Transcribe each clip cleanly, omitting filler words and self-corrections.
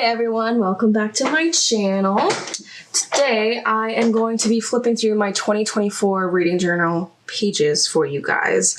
everyone, welcome back to my channel. Today I am going to be flipping through my 2024 reading journal pages for you guys.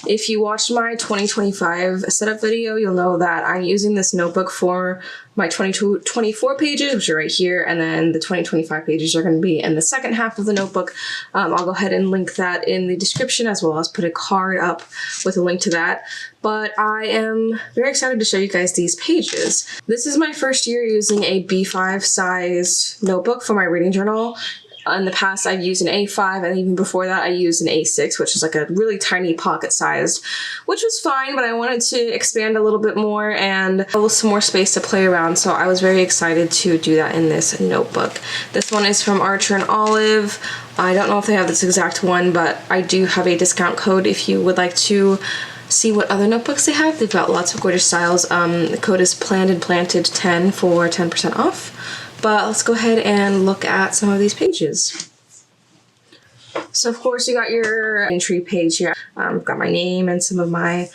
If you watched my 2025 setup video, you'll know that I'm using this notebook for my 2024 pages, which are right here, and then the 2025 pages are going to be in the second half of the notebook. I'll go ahead and link that in the description, as well as put a card up with a link to that. But I am very excited to show you guys these pages. This is my first year using a B5 size notebook for my reading journal. In the past, I've used an A5, and even before that, I used an A6, which is like a really tiny pocket-sized, which was fine, but I wanted to expand a little bit more and have some more space to play around, so I was very excited to do that in this notebook. This one is from Archer and Olive. I don't know if they have this exact one, but I do have a discount code if you would like to see what other notebooks they have. They've got lots of gorgeous styles. The code is Planned and Planted 10 for 10% off. But let's go ahead and look at some of these pages. So of course you got your entry page here. I've got my name and some of my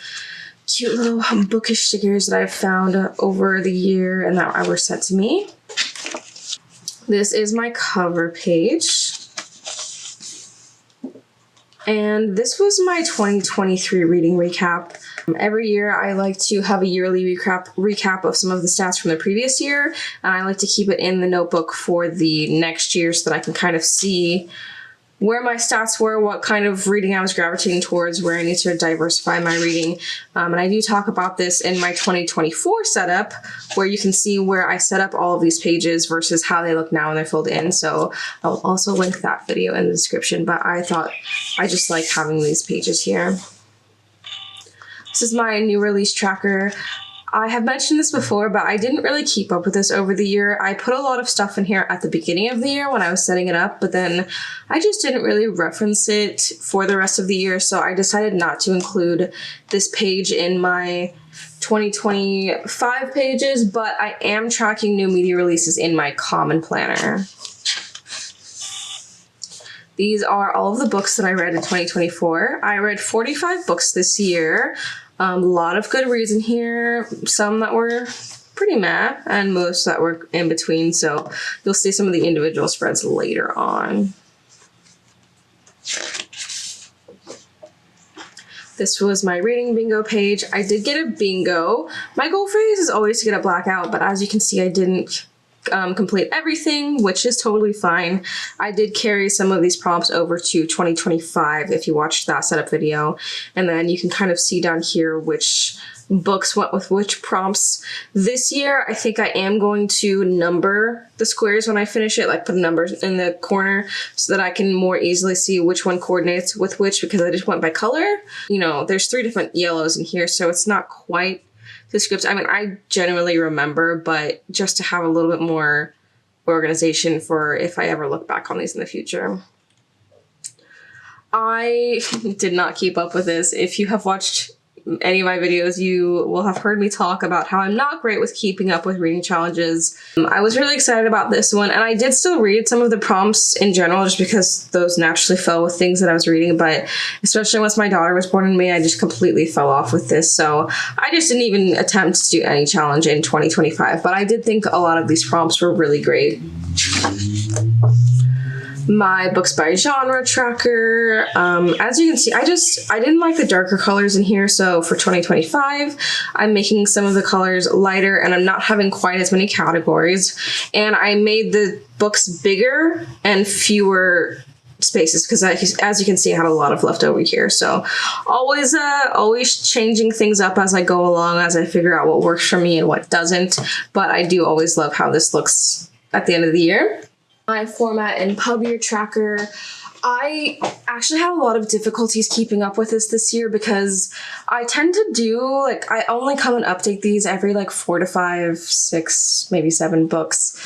cute little bookish stickers that I've found over the year and that were sent to me. This is my cover page. And this was my 2023 reading recap. Every year I like to have a yearly recap of some of the stats from the previous year, and I like to keep it in the notebook for the next year so that I can kind of see where my stats were, what kind of reading I was gravitating towards, where I need to diversify my reading. And I do talk about this in my 2024 setup, where you can see where I set up all of these pages versus how they look now when they're filled in. So I'll also link that video in the description, but I thought I just like having these pages here. This is my new release tracker. I have mentioned this before, but I didn't really keep up with this over the year. I put a lot of stuff in here at the beginning of the year when I was setting it up, but then I just didn't really reference it for the rest of the year, so I decided not to include this page in my 2025 pages, but I am tracking new media releases in my common planner. These are all of the books that I read in 2024. I read 45 books this year. A lot of good reads in here, some that were pretty meh, and most that were in between, so you'll see some of the individual spreads later on. This was my reading bingo page. I did get a bingo. My goal for these is always to get a blackout, but as you can see, I didn't complete everything, which is totally fine. I did carry some of these prompts over to 2025 if you watched that setup video, and then you can kind of see down here which books went with which prompts. This year, I think I am going to number the squares when I finish it, like put numbers in the corner so that I can more easily see which one coordinates with which, because I just went by color. You know, there's 3 different yellows in here, so it's not quite the script. I mean, I generally remember, but just to have a little bit more organization for if I ever look back on these in the future. I did not keep up with this. If you have watched any of my videos, you will have heard me talk about how I'm not great with keeping up with reading challenges. I was really excited about this one, and I did still read some of the prompts in general just because those naturally fell with things that I was reading, but especially once my daughter was born in May, I just completely fell off with this, so I just didn't even attempt to do any challenge in 2025, but I did think a lot of these prompts were really great. My books by genre tracker. As you can see, I didn't like the darker colors in here, so for 2025, I'm making some of the colors lighter, and I'm not having quite as many categories, and I made the books bigger and fewer spaces because as you can see, I have a lot of left over here, so always changing things up as I go along, as I figure out what works for me and what doesn't, but I do always love how this looks at the end of the year. My format and pub year tracker. I actually have a lot of difficulties keeping up with this year because I tend to do, like, I only come and update these every like 4 to 5, 6, maybe 7 books.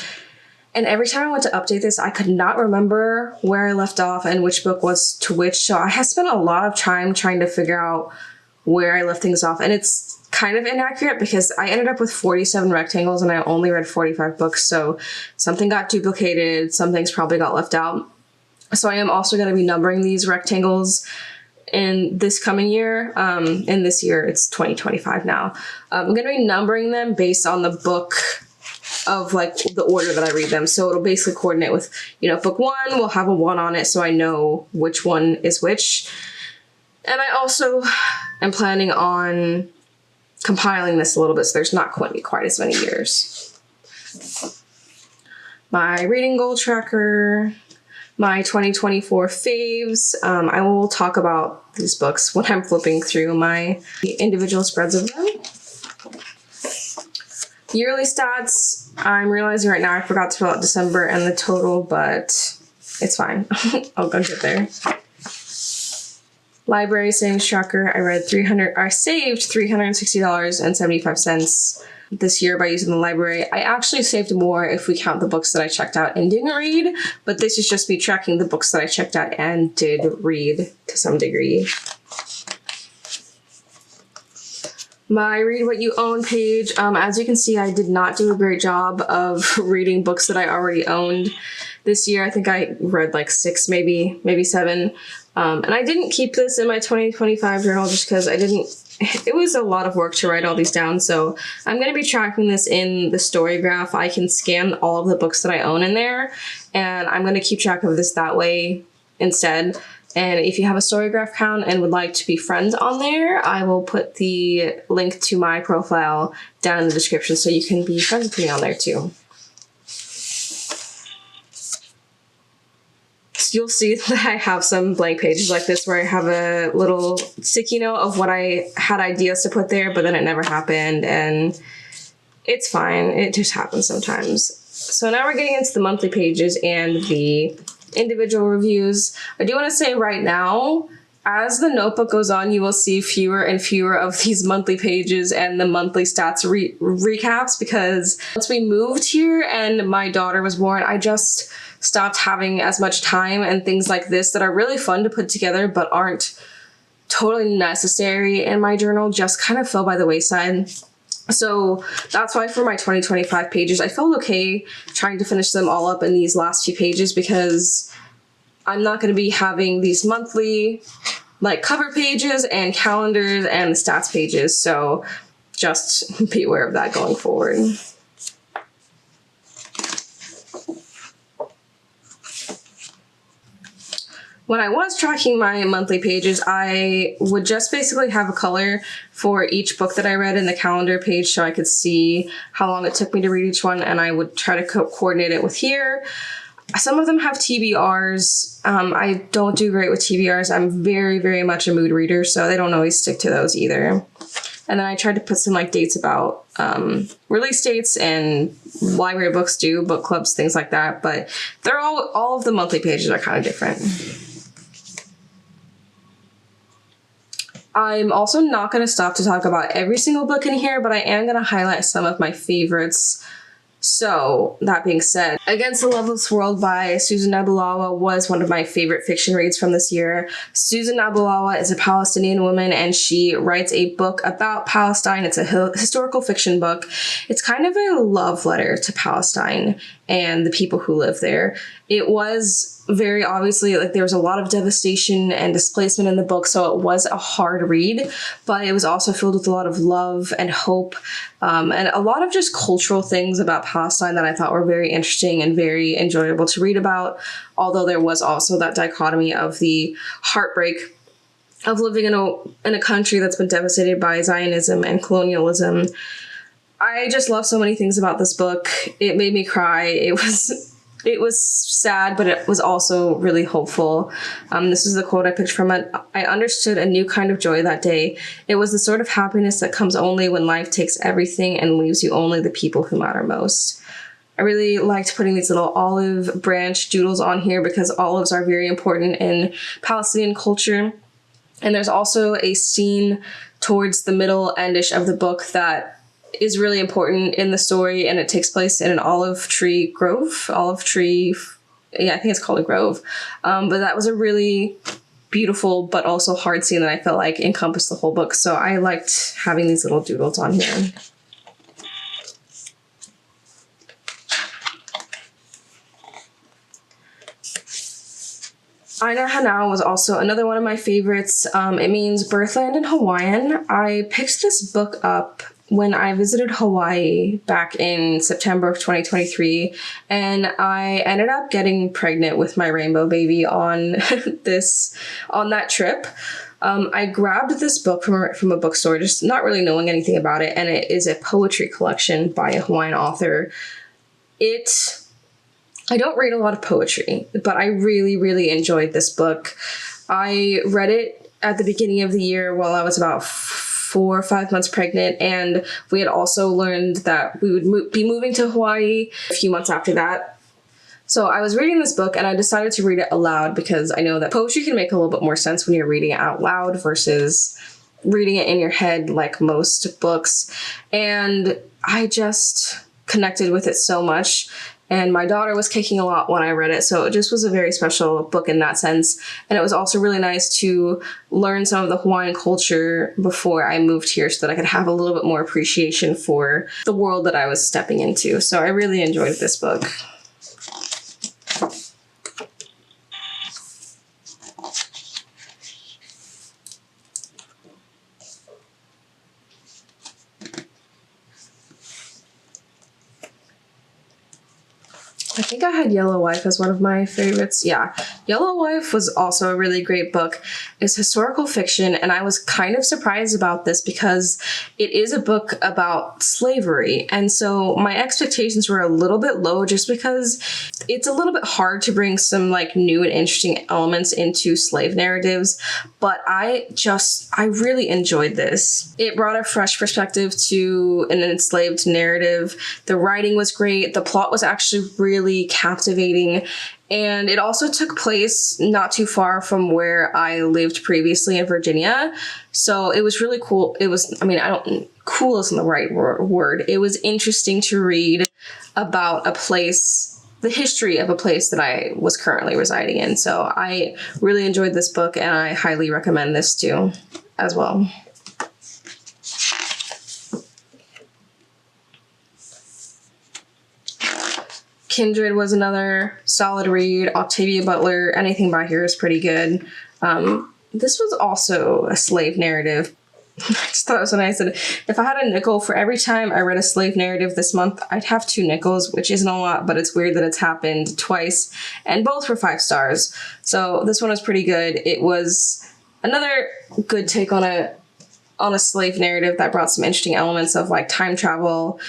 And every time I went to update this, I could not remember where I left off and which book was to which. So I have spent a lot of time trying to figure out where I left things off. And it's kind of inaccurate because I ended up with 47 rectangles and I only read 45 books. So something got duplicated, some things probably got left out. So I am also going to be numbering these rectangles in this coming year. In this year, it's 2025 now. I'm going to be numbering them based on the book of like the order that I read them. So it'll basically coordinate with, you know, book 1 will have a 1 on it, so I know which one is which. And I also am planning on compiling this a little bit so there's not quite as many years. My reading goal tracker, my 2024 faves. I will talk about these books when I'm flipping through my individual spreads of them. Yearly stats, I'm realizing right now I forgot to fill out December and the total, but it's fine. I'll go get there. Library savings tracker, I saved $360.75 this year by using the library. I actually saved more if we count the books that I checked out and didn't read, but this is just me tracking the books that I checked out and did read to some degree. My Read What You Own page, as you can see, I did not do a great job of reading books that I already owned this year. I think I read like 6, maybe 7. And I didn't keep this in my 2025 journal just because it was a lot of work to write all these down. So I'm going to be tracking this in the story graph. I can scan all of the books that I own in there, and I'm going to keep track of this that way instead. And if you have a StoryGraph account and would like to be friends on there, I will put the link to my profile down in the description so you can be friends with me on there too. So you'll see that I have some blank pages like this where I have a little sticky note of what I had ideas to put there, but then it never happened, and it's fine. It just happens sometimes. So now we're getting into the monthly pages and the individual reviews. I do want to say right now, as the notebook goes on, you will see fewer and fewer of these monthly pages and the monthly stats recaps, because once we moved here and my daughter was born, I just stopped having as much time, and things like this that are really fun to put together but aren't totally necessary in my journal just kind of fell by the wayside. So that's why for my 2025 pages, I felt okay trying to finish them all up in these last few pages, because I'm not going to be having these monthly like cover pages and calendars and the stats pages. So just be aware of that going forward. When I was tracking my monthly pages, I would just basically have a color for each book that I read in the calendar page so I could see how long it took me to read each one, and I would try to coordinate it with here. Some of them have TBRs. I don't do great with TBRs. I'm very, very much a mood reader, so they don't always stick to those either. And then I tried to put some like dates about release dates and library books do, book clubs, things like that. But they're all of the monthly pages are kind of different. I'm also not going to stop to talk about every single book in here, but I am going to highlight some of my favorites. So, that being said, Against the Loveless World by Susan Nabulawa was one of my favorite fiction reads from this year. Susan Nabulawa is a Palestinian woman, and she writes a book about Palestine. It's a historical fiction book. It's kind of a love letter to Palestine and the people who live there. It was very obviously, like, there was a lot of devastation and displacement in the book, so it was a hard read, but it was also filled with a lot of love and hope, and a lot of just cultural things about Palestine that I thought were very interesting and very enjoyable to read about, although there was also that dichotomy of the heartbreak of living in a country that's been devastated by Zionism and colonialism. I just love so many things about this book. It made me cry. It was sad, but it was also really hopeful. This is the quote I picked from it. I understood a new kind of joy that day. It was the sort of happiness that comes only when life takes everything and leaves you only the people who matter most. I really liked putting these little olive branch doodles on here because olives are very important in Palestinian culture. And there's also a scene towards the middle endish of the book that is really important in the story, and it takes place in an olive tree grove. Yeah, I think it's called a grove. But that was a really beautiful but also hard scene that I felt like encompassed the whole book. So I liked having these little doodles on here. Aina Hanau was also another one of my favorites. It means Birthland in Hawaiian. I picked this book up when I visited Hawaii back in September of 2023, and I ended up getting pregnant with my rainbow baby on that trip. I grabbed this book from a bookstore, just not really knowing anything about it, and it is a poetry collection by a Hawaiian author. I don't read a lot of poetry, but I really, really enjoyed this book. I read it at the beginning of the year while I was about 4 or 5 months pregnant, and we had also learned that we would be moving to Hawaii a few months after that. So I was reading this book and I decided to read it aloud because I know that poetry can make a little bit more sense when you're reading it out loud versus reading it in your head like most books. And I just connected with it so much. And my daughter was kicking a lot when I read it, so it just was a very special book in that sense. And it was also really nice to learn some of the Hawaiian culture before I moved here so that I could have a little bit more appreciation for the world that I was stepping into. So I really enjoyed this book. I think I had Yellow Wife as one of my favorites. Yeah, Yellow Wife was also a really great book. It's historical fiction, and I was kind of surprised about this because it is a book about slavery. And so my expectations were a little bit low just because it's a little bit hard to bring some like new and interesting elements into slave narratives. But I really enjoyed this. It brought a fresh perspective to an enslaved narrative. The writing was great. The plot was actually really captivating, and it also took place not too far from where I lived previously in Virginia, so it was really cool. It was, cool isn't the right word. It was interesting to read about a place, the history of a place that I was currently residing in, so I really enjoyed this book and I highly recommend this too as well. Kindred was another solid read. Octavia Butler, anything by her is pretty good. This was also a slave narrative. I just thought it was so nice. And if I had a nickel for every time I read a slave narrative this month, I'd have 2 nickels, which isn't a lot, but it's weird that it's happened twice, and both were 5 stars. So this one was pretty good. It was another good take on a slave narrative that brought some interesting elements of like time travel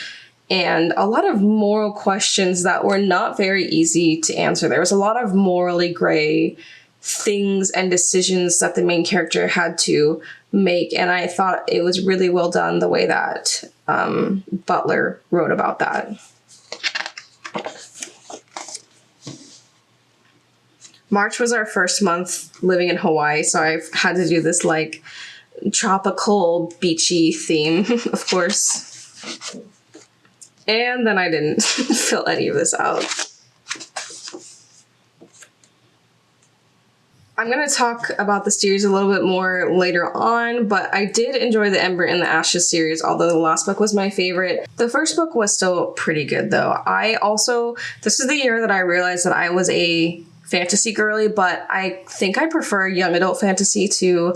and a lot of moral questions that were not very easy to answer. There was a lot of morally gray things and decisions that the main character had to make, and I thought it was really well done the way that Butler wrote about that. March was our first month living in Hawaii, so I've had to do this like tropical beachy theme, of course. And then I didn't fill any of this out. I'm going to talk about the series a little bit more later on, but I did enjoy the Ember and the Ashes series, although the last book was my favorite. The first book was still pretty good, though. This is the year that I realized that I was a fantasy girly, but I think I prefer young adult fantasy to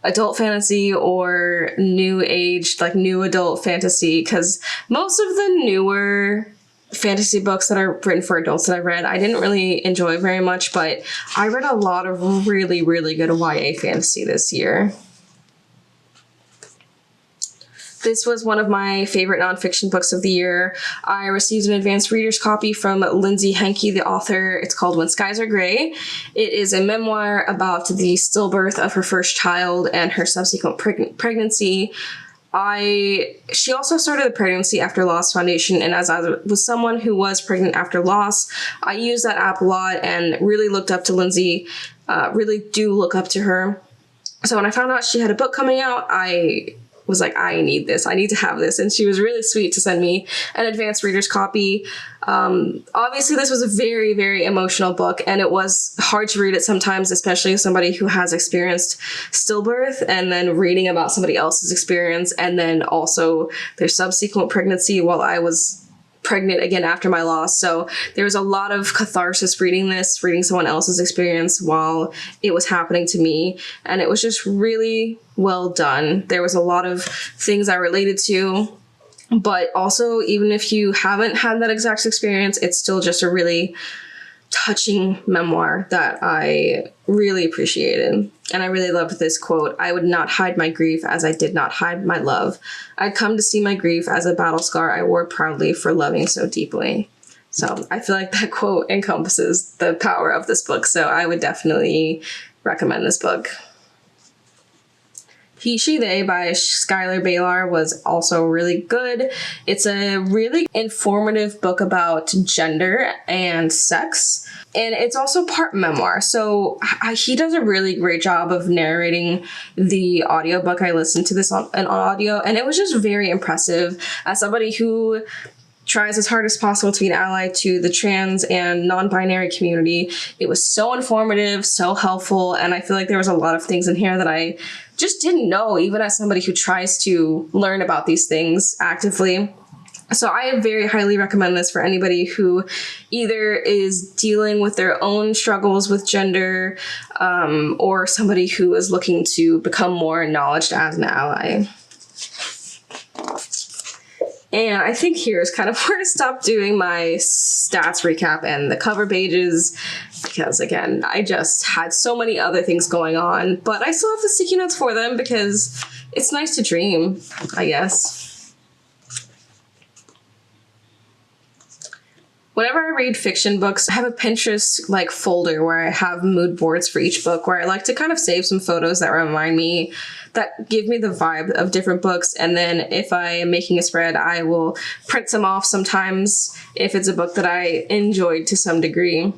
adult fantasy or new age, like new adult fantasy, because most of the newer fantasy books that are written for adults that I read, I didn't really enjoy very much, but I read a lot of really, really good YA fantasy this year. This was one of my favorite nonfiction books of the year. I received an advanced reader's copy from Lindsay Henke, the author. It's called When Skies Are Gray. It is a memoir about the stillbirth of her first child and her subsequent pregnancy. She also started the Pregnancy After Loss Foundation, and as I was someone who was pregnant after loss, I used that app a lot and really looked up to Lindsay, really do look up to her. So when I found out she had a book coming out, I was like, I need this. I need to have this. And she was really sweet to send me an advanced reader's copy. Obviously, this was a very, very emotional book, and it was hard to read it sometimes, especially as somebody who has experienced stillbirth and then reading about somebody else's experience and then also their subsequent pregnancy while I was pregnant again after my loss. So there was a lot of catharsis reading someone else's experience while it was happening to me. And it was just really well done. There was a lot of things I related to. But also, even if you haven't had that exact experience, it's still just a really touching memoir that I really appreciated. And I really loved this quote: "I would not hide my grief as I did not hide my love. I'd come to see my grief as a battle scar I wore proudly for loving so deeply." So I feel like that quote encompasses the power of this book. So I would definitely recommend this book. He, She, They by Skylar Baylor was also really good. It's a really informative book about gender and sex. And it's also part memoir. So he does a really great job of narrating the audiobook. I listened to this on audio, and it was just very impressive. As somebody who tries as hard as possible to be an ally to the trans and non-binary community, it was so informative, so helpful, and I feel like there was a lot of things in here that I just didn't know, even as somebody who tries to learn about these things actively. So I very highly recommend this for anybody who either is dealing with their own struggles with gender, or somebody who is looking to become more acknowledged as an ally. And I think here is kind of where I stopped doing my stats recap and the cover pages, because again, I just had so many other things going on, but I still have the sticky notes for them because it's nice to dream, I guess. Whenever I read fiction books, I have a Pinterest folder where I have mood boards for each book, where I like to kind of save some photos that remind me, that give me the vibe of different books. And then if I am making a spread, I will print some off sometimes if it's a book that I enjoyed to some degree.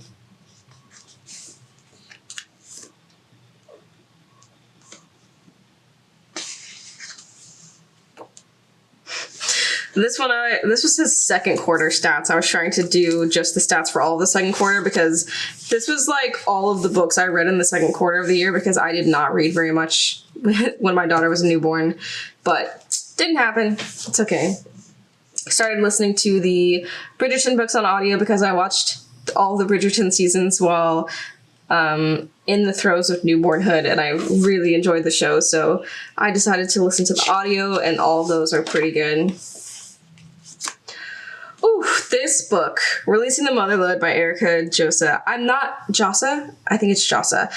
This was his second quarter stats. I was trying to do just the stats for all of the second quarter because this was all of the books I read in the second quarter of the year, because I did not read very much when my daughter was a newborn, but didn't happen. It's okay. Started listening to the Bridgerton books on audio because I watched all the Bridgerton seasons while in the throes of newbornhood, and I really enjoyed the show, so I decided to listen to the audio, and all of those are pretty good. Ooh, this book, Releasing the Motherload by Erica Josa. I think it's Josa.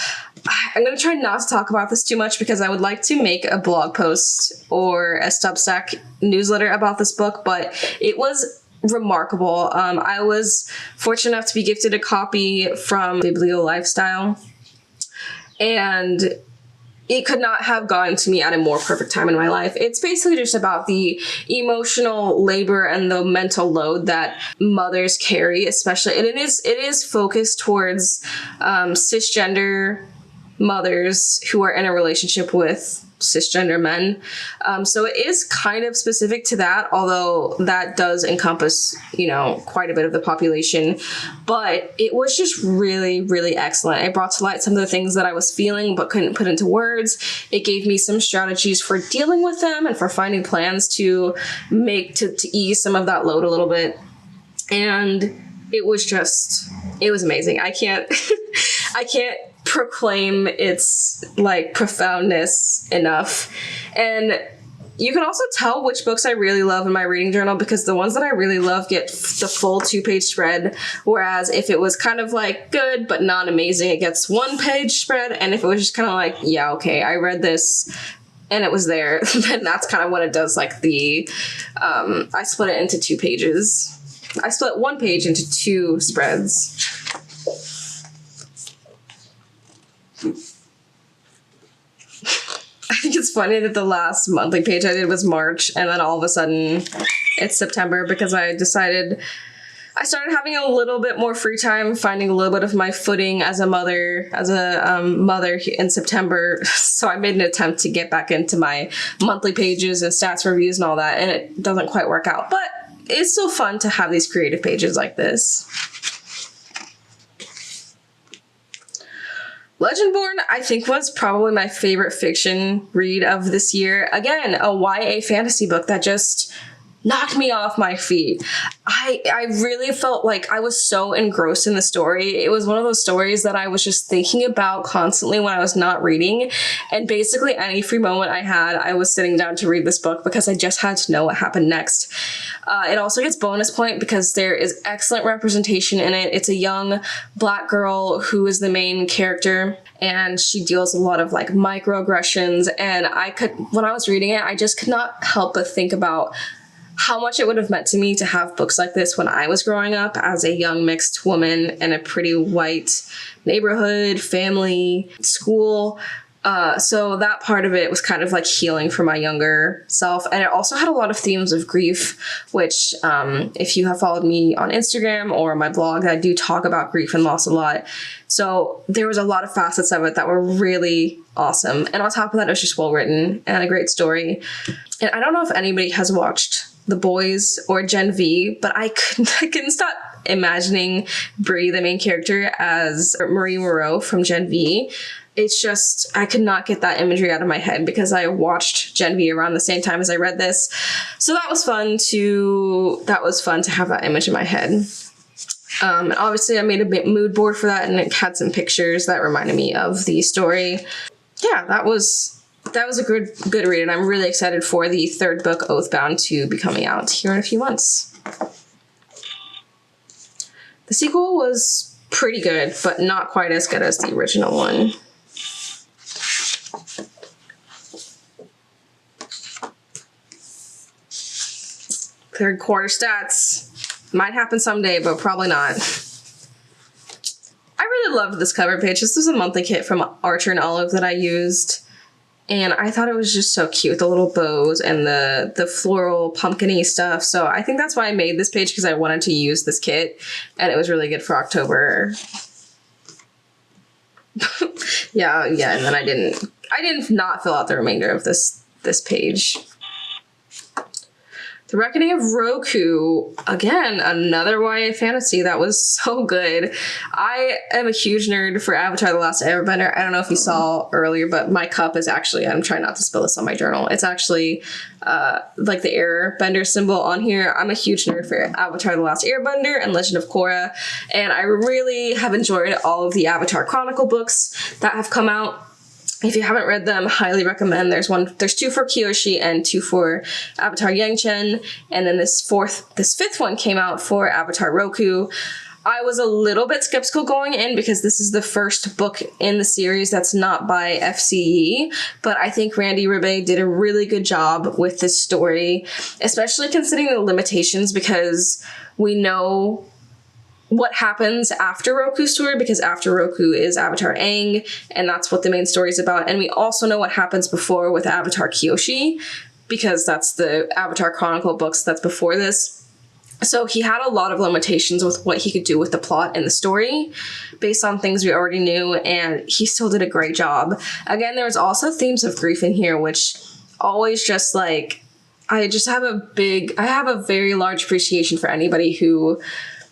I'm going to try not to talk about this too much because I would like to make a blog post or a Substack newsletter about this book, but it was remarkable. I was fortunate enough to be gifted a copy from Biblio Lifestyle, and it could not have gotten to me at a more perfect time in my life. It's basically just about the emotional labor and the mental load that mothers carry, especially, and it is focused towards cisgender mothers who are in a relationship with cisgender men. So it is kind of specific to that, although that does encompass, quite a bit of the population. But it was just really, really excellent. It brought to light some of the things that I was feeling but couldn't put into words. It gave me some strategies for dealing with them and for finding plans to ease some of that load a little bit. And it was amazing. I can't proclaim its profoundness enough. And you can also tell which books I really love in my reading journal, because the ones that I really love get the full 2-page spread, whereas if it was kind of good but not amazing, it gets 1-page spread. And if it was just kind of yeah, okay, I read this and it was there, then that's kind of when it does I split it into 2 pages. I split 1 page into 2 spreads. I think it's funny that the last monthly page I did was March, and then all of a sudden it's September, because I started having a little bit more free time, finding a little bit of my footing as a mother in September. So I made an attempt to get back into my monthly pages and stats reviews and all that, and it doesn't quite work out, but it's still fun to have these creative pages like this. Legendborn, I think, was probably my favorite fiction read of this year. Again, a YA fantasy book that just knocked me off my feet. I really felt like I was so engrossed in the story. It was one of those stories that I was just thinking about constantly when I was not reading. And basically any free moment I had, I was sitting down to read this book because I just had to know what happened next. It also gets bonus point because there is excellent representation in it. It's a young Black girl who is the main character, and she deals with a lot of like microaggressions. And when I was reading it, I just could not help but think about how much it would have meant to me to have books like this when I was growing up as a young mixed woman in a pretty white neighborhood, family, school. So that part of it was kind of like healing for my younger self. And it also had a lot of themes of grief, which if you have followed me on Instagram or my blog, I do talk about grief and loss a lot. So there was a lot of facets of it that were really awesome. And on top of that, it was just well written and a great story. And I don't know if anybody has watched The Boys or Gen V, but I couldn't stop imagining Brie, the main character, as Marie Moreau from Gen V. It's just, I could not get that imagery out of my head because I watched Gen V around the same time as I read this. So that was fun to have that image in my head. And obviously I made a mood board for that, and it had some pictures that reminded me of the story. Yeah, that was a good read, and I'm really excited for the third book, Oathbound, to be coming out here in a few months. The sequel was pretty good, but not quite as good as the original one. Third quarter stats. Might happen someday, but probably not. I really loved this cover page. This was a monthly kit from Archer and Olive that I used. And I thought it was just so cute, the little bows and the floral pumpkin-y stuff. So I think that's why I made this page, because I wanted to use this kit, and it was really good for October. yeah, and then I didn't not fill out the remainder of this page. The Reckoning of Roku, again, another YA fantasy that was so good. I am a huge nerd for Avatar: The Last Airbender. I don't know if you saw earlier, but my cup is actually, I'm trying not to spill this on my journal, it's actually like the airbender symbol on here. I'm a huge nerd for Avatar: The Last Airbender and Legend of Korra, and I really have enjoyed all of the Avatar Chronicle books that have come out. If you haven't read them, highly recommend. There's two for Kyoshi and two for Avatar Yangchen, and then this fifth one came out for Avatar Roku. I was a little bit skeptical going in because this is the first book in the series that's not by FCE, but I think Randy Ribay did a really good job with this story, especially considering the limitations, because we know what happens after Roku's story, because after Roku is Avatar Aang, and that's what the main story is about. And we also know what happens before with Avatar Kyoshi, because that's the Avatar Chronicle books that's before this. So he had a lot of limitations with what he could do with the plot and the story based on things we already knew, and he still did a great job. Again, there's also themes of grief in here, which always just like, I have a very large appreciation for anybody who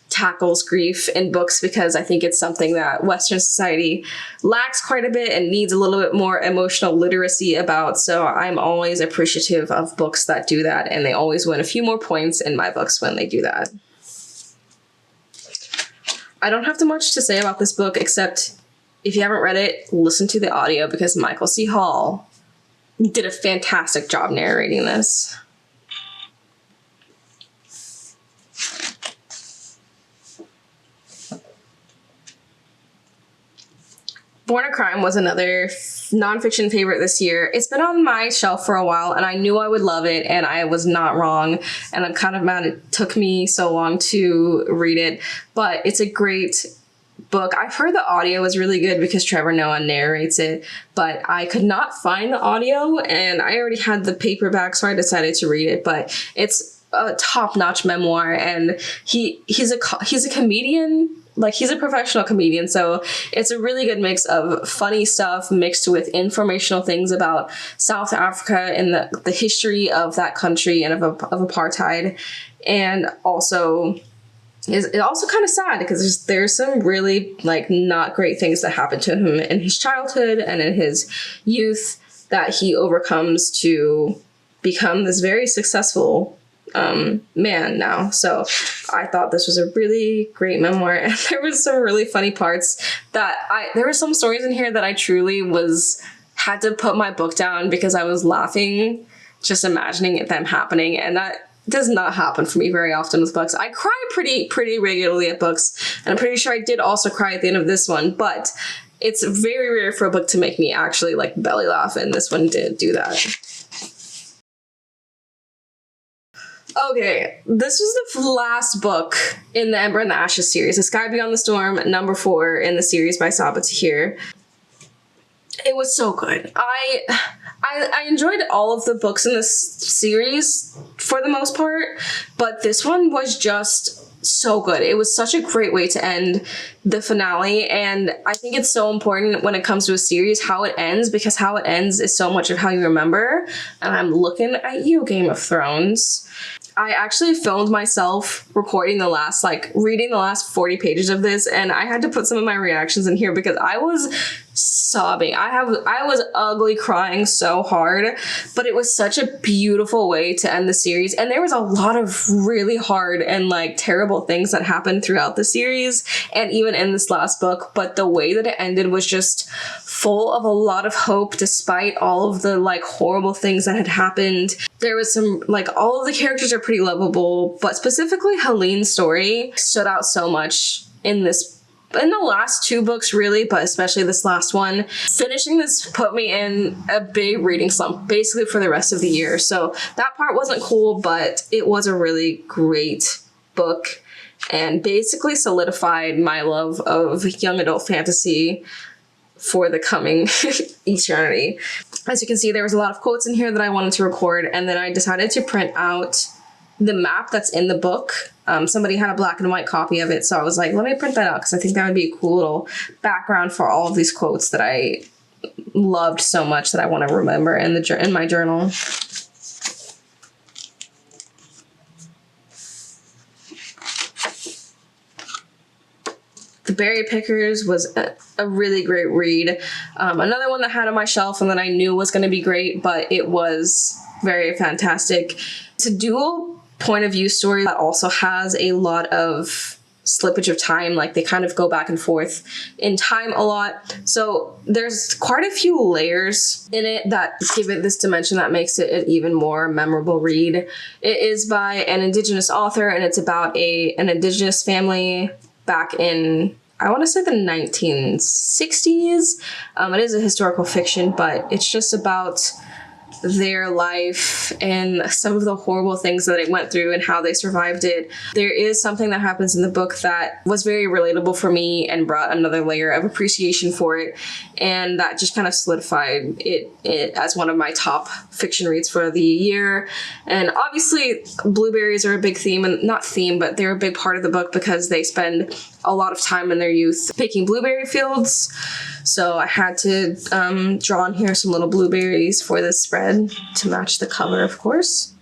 tackles grief in books, because I think it's something that Western society lacks quite a bit and needs a little bit more emotional literacy about. So I'm always appreciative of books that do that, and they always win a few more points in my books when they do that. I don't have too much to say about this book, except if you haven't read it, listen to the audio, because Michael C. Hall did a fantastic job narrating this. Born a Crime was another nonfiction favorite this year. It's been on my shelf for a while, and I knew I would love it, and I was not wrong, and I'm kind of mad it took me so long to read it, but it's a great book. I've heard the audio was really good because Trevor Noah narrates it, but I could not find the audio, and I already had the paperback, so I decided to read it. But it's a top-notch memoir, and he's a comedian. Like, he's a professional comedian, so it's a really good mix of funny stuff mixed with informational things about South Africa and the history of that country and of apartheid. And also, it also kind of sad because there's some really like not great things that happen to him in his childhood and in his youth that he overcomes to become this very successful man now. So I thought this was a really great memoir, and there was some really funny parts that there were some stories in here that I truly had to put my book down because I was laughing just imagining them happening, and that does not happen for me very often with books. I cry pretty regularly at books, and I'm pretty sure I did also cry at the end of this one, but it's very rare for a book to make me actually like belly laugh, and this one did do that. Okay, this was the last book in the Ember and the Ashes series. The Sky Beyond the Storm, number 4 in the series by Sep-Nov. It was so good. I enjoyed all of the books in this series for the most part, but this one was just so good. It was such a great way to end the finale, and I think it's so important when it comes to a series how it ends, because how it ends is so much of how you remember. And I'm looking at you, Game of Thrones. I actually filmed myself recording reading the last 40 pages of this, and I had to put some of my reactions in here because I was sobbing. I was ugly crying so hard, but it was such a beautiful way to end the series. And there was a lot of really hard and like terrible things that happened throughout the series and even in this last book, but the way that it ended was just full of a lot of hope despite all of the like horrible things that had happened. There was some, like, all of the characters are pretty lovable, but specifically Helene's story stood out so much in the last 2 books really, but especially this last one. Finishing this put me in a big reading slump basically for the rest of the year. So that part wasn't cool, but it was a really great book and basically solidified my love of young adult fantasy for the coming eternity. As you can see, there was a lot of quotes in here that I wanted to record, and then I decided to print out the map that's in the book. Somebody had a black and white copy of it, so I was like, let me print that out because I think that would be a cool little background for all of these quotes that I loved so much that I want to remember in my journal. The Berry Pickers was a really great read. Another one that I had on my shelf and that I knew was going to be great, but it was very fantastic. It's a dual point of view story that also has a lot of slippage of time. Like, they kind of go back and forth in time a lot. So there's quite a few layers in it that give it this dimension that makes it an even more memorable read. It is by an Indigenous author, and it's about an Indigenous family back in, I want to say, the 1960s. It is a historical fiction, but it's just about their life and some of the horrible things that they went through and how they survived it. There is something that happens in the book that was very relatable for me and brought another layer of appreciation for it, and that just kind of solidified it as one of my top fiction reads for the year. And obviously blueberries are a big theme, and not theme, but they're a big part of the book because they spend a lot of time in their youth picking blueberry fields. So I had to draw in here some little blueberries for this spread to match the cover, of course.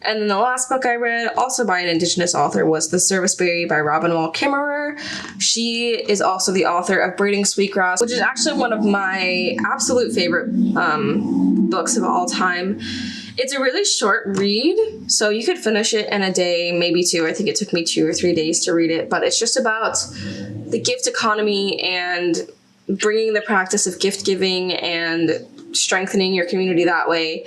And then the last book I read, also by an Indigenous author, was The Serviceberry by Robin Wall Kimmerer. She is also the author of Braiding Sweetgrass, which is actually one of my absolute favorite books of all time. It's a really short read, so you could finish it in a day, maybe 2. I think it took me 2 or 3 days to read it, but it's just about the gift economy and bringing the practice of gift giving and strengthening your community that way.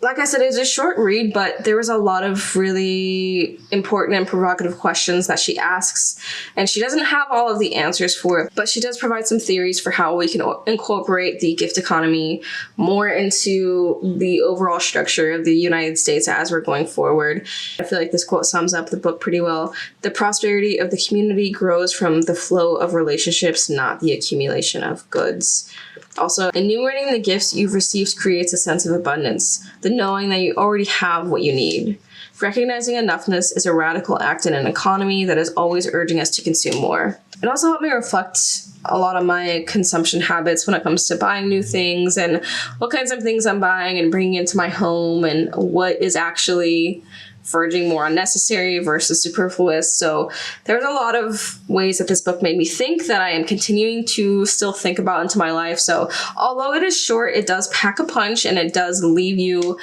Like I said, it was a short read, but there was a lot of really important and provocative questions that she asks, and she doesn't have all of the answers for it, but she does provide some theories for how we can incorporate the gift economy more into the overall structure of the United States as we're going forward. I feel like this quote sums up the book pretty well. The prosperity of the community grows from the flow of relationships, not the accumulation of goods. Also, enumerating the gifts you've received creates a sense of abundance, the knowing that you already have what you need. Recognizing enoughness is a radical act in an economy that is always urging us to consume more. It also helped me reflect a lot of my consumption habits when it comes to buying new things and what kinds of things I'm buying and bringing into my home and what is actually verging more unnecessary versus superfluous. So there's a lot of ways that this book made me think that I am continuing to still think about into my life. So although it is short, it does pack a punch and it does leave you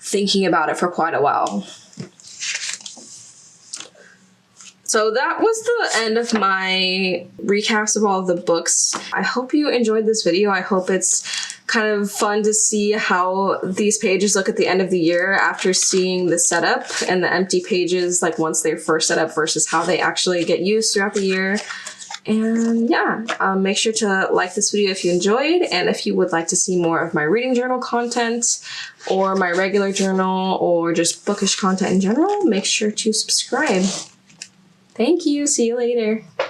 thinking about it for quite a while. So that was the end of my recaps of all of the books. I hope you enjoyed this video. I hope it's kind of fun to see how these pages look at the end of the year after seeing the setup and the empty pages, like once they're first set up versus how they actually get used throughout the year. And yeah, make sure to like this video if you enjoyed, and if you would like to see more of my reading journal content or my regular journal or just bookish content in general, make sure to subscribe. Thank you. See you later.